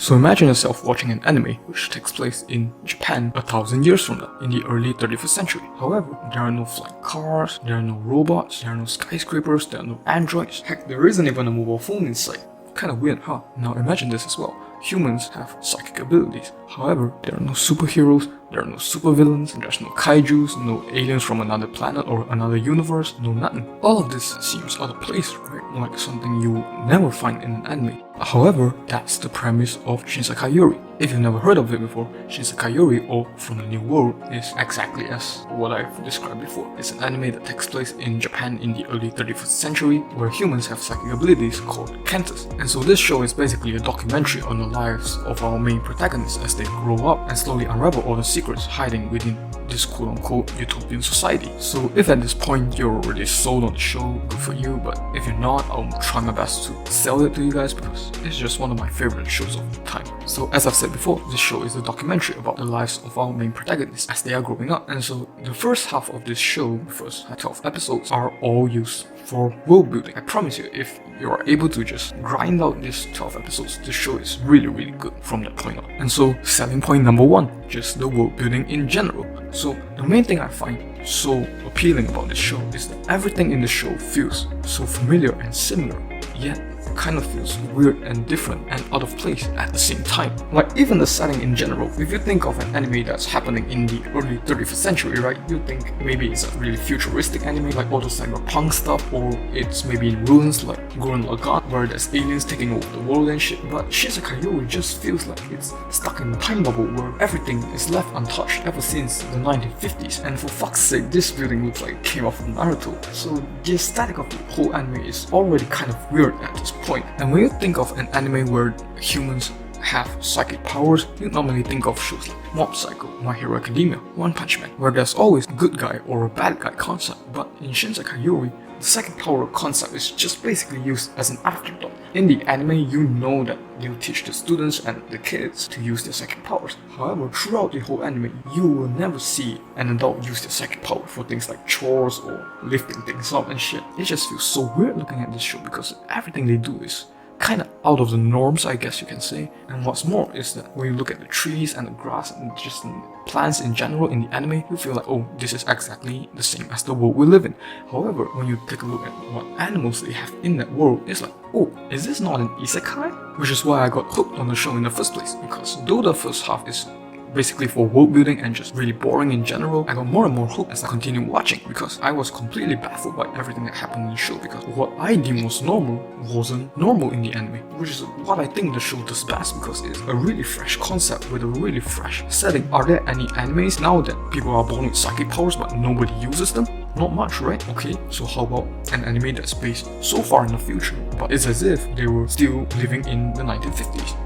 So imagine yourself watching an anime which takes place in Japan 1,000 years from now, in the early 31st century. However, there are no flying cars, there are no robots, there are no skyscrapers, there are no androids. Heck, there isn't even a mobile phone in sight. Kinda weird, huh? Now imagine this as well. Humans have psychic abilities. However, there are no superheroes, there are no supervillains, there's no kaijus, no aliens from another planet or another universe, no nothing. All of this seems out of place, right? Like something you never find in an anime. However, that's the premise of Shinsekai Yori. If you've never heard of it before, Shinsekai Yori, or From the New World, is exactly as what I've described before. It's an anime that takes place in Japan in the early 31st century, where humans have psychic abilities called kentas. And so this show is basically a documentary on the lives of our main protagonists as they grow up and slowly unravel all the secrets hiding within this quote-unquote utopian society. So if at this point you're already sold on the show, good for you, but if you're not, I'll try my best to sell it to you guys because it's just one of my favorite shows of the time. So as I've said before, this show is a documentary about the lives of our main protagonists as they are growing up. And so the first half of this show, the first 12 episodes, are all used for world building. I promise you, if you are able to just grind out these 12 episodes, the show is really good from that point on. And so selling point number one, just the world building in general. So the main thing I find so appealing about this show is that everything in the show feels so familiar and similar, yet kind of feels weird and different and out of place at the same time. Like even the setting in general, if you think of an anime that's happening in the early 31st century, right, you think maybe it's a really futuristic anime like all the cyberpunk stuff, or it's maybe in ruins like Gurren Lagann where there's aliens taking over the world and shit. But Shinsekai Yori just feels like it's stuck in a time bubble where everything is left untouched ever since the 1950s, and for fuck's sake, this building looks like it came off of Naruto. So the aesthetic of the whole anime is already kind of weird at this point. And when you think of an anime where humans have psychic powers, you normally think of shows like Mob Psycho, My Hero Academia, One Punch Man, where there's always a good guy or a bad guy concept. But in Shinsekai Yori, the psychic power concept is just basically used as an afterthought. In the anime, you know that they'll teach the students and the kids to use their psychic powers. However, throughout the whole anime, you will never see an adult use their psychic power for things like chores or lifting things up and shit. It just feels so weird looking at this show because everything they do is kind of out of the norms, I guess you can say. And what's more is that when you look at the trees and the grass and just the plants in general in the anime, you feel like, oh, this is exactly the same as the world we live in. However, when you take a look at what animals they have in that world, it's like, oh, is this not an isekai? Which is why I got hooked on the show in the first place, because though the first half is basically for world building and just really boring in general, I got more and more hooked as I continued watching because I was completely baffled by everything that happened in the show, because what I deemed was normal wasn't normal in the anime, which is what I think the show does best because it's a really fresh concept with a really fresh setting. Are there any animes now that people are born with psychic powers but nobody uses them? Not much, right? Okay, so how about an anime that's based so far in the future, but it's as if they were still living in the 1950s?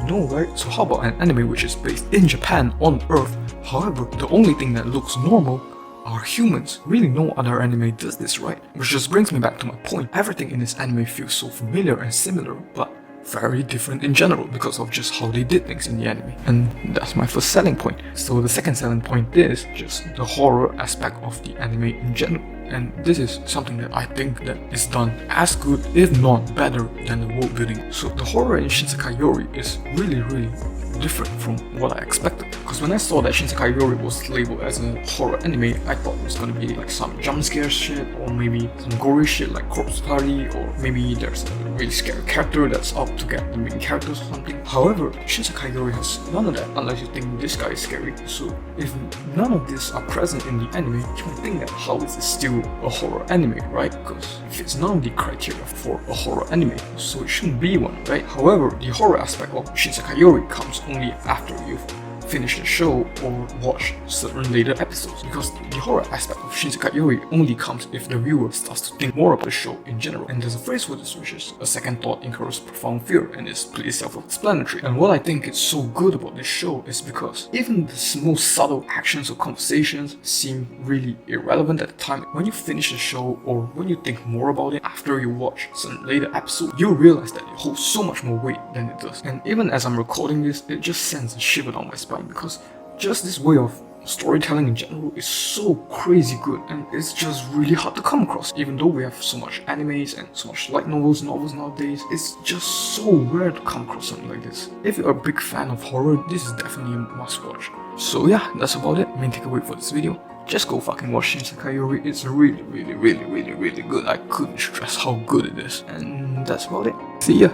No, right? So how about an anime which is based in Japan, on Earth? However, the only thing that looks normal are humans. Really no other anime does this, right? Which just brings me back to my point. Everything in this anime feels so familiar and similar, but very different in general because of just how they did things in the anime. And that's my first selling point. So the second selling point is just the horror aspect of the anime in general. And this is something that I think that is done as good, if not better, than the world building. So the horror in Shinsekai Yori is really different from what I expected. Because when I saw that Shinsekai Yori was labeled as a horror anime, I thought it was gonna be like some jump scare shit, or maybe some gory shit like Corpse Party, or maybe there's a really scary character that's out to get the main characters or something. However, Shinsekai Yori has none of that unless you think this guy is scary. So if none of these are present in the anime, you might think that how is it still a horror anime, right? Because if it's none of the criteria for a horror anime, so it shouldn't be one, right? However, the horror aspect of Shinsekai Yori comes only after you've finished the show or watch certain later episodes, because the horror aspect of Shinsekai Yori only comes if the viewer starts to think more about the show in general. And there's a phrase for this which is, a second thought incurs profound fear, and is pretty self-explanatory. And what I think is so good about this show is because even the most subtle actions or conversations seem really irrelevant at the time. When you finish the show, or when you think more about it after you watch some later episode, you realize that it holds so much more weight than it does. And even as I'm recording this, it just sends a shiver down my spine, because just this way of storytelling in general is so crazy good, and it's just really hard to come across. Even though we have so much animes and so much light novels nowadays, it's just so rare to come across something like this. If you're a big fan of horror, this is definitely a must watch. So yeah, that's about it. Main takeaway for this video: just go fucking watch Shinsekai Yori. It's really good. I couldn't stress how good it is. And that's about it. See ya!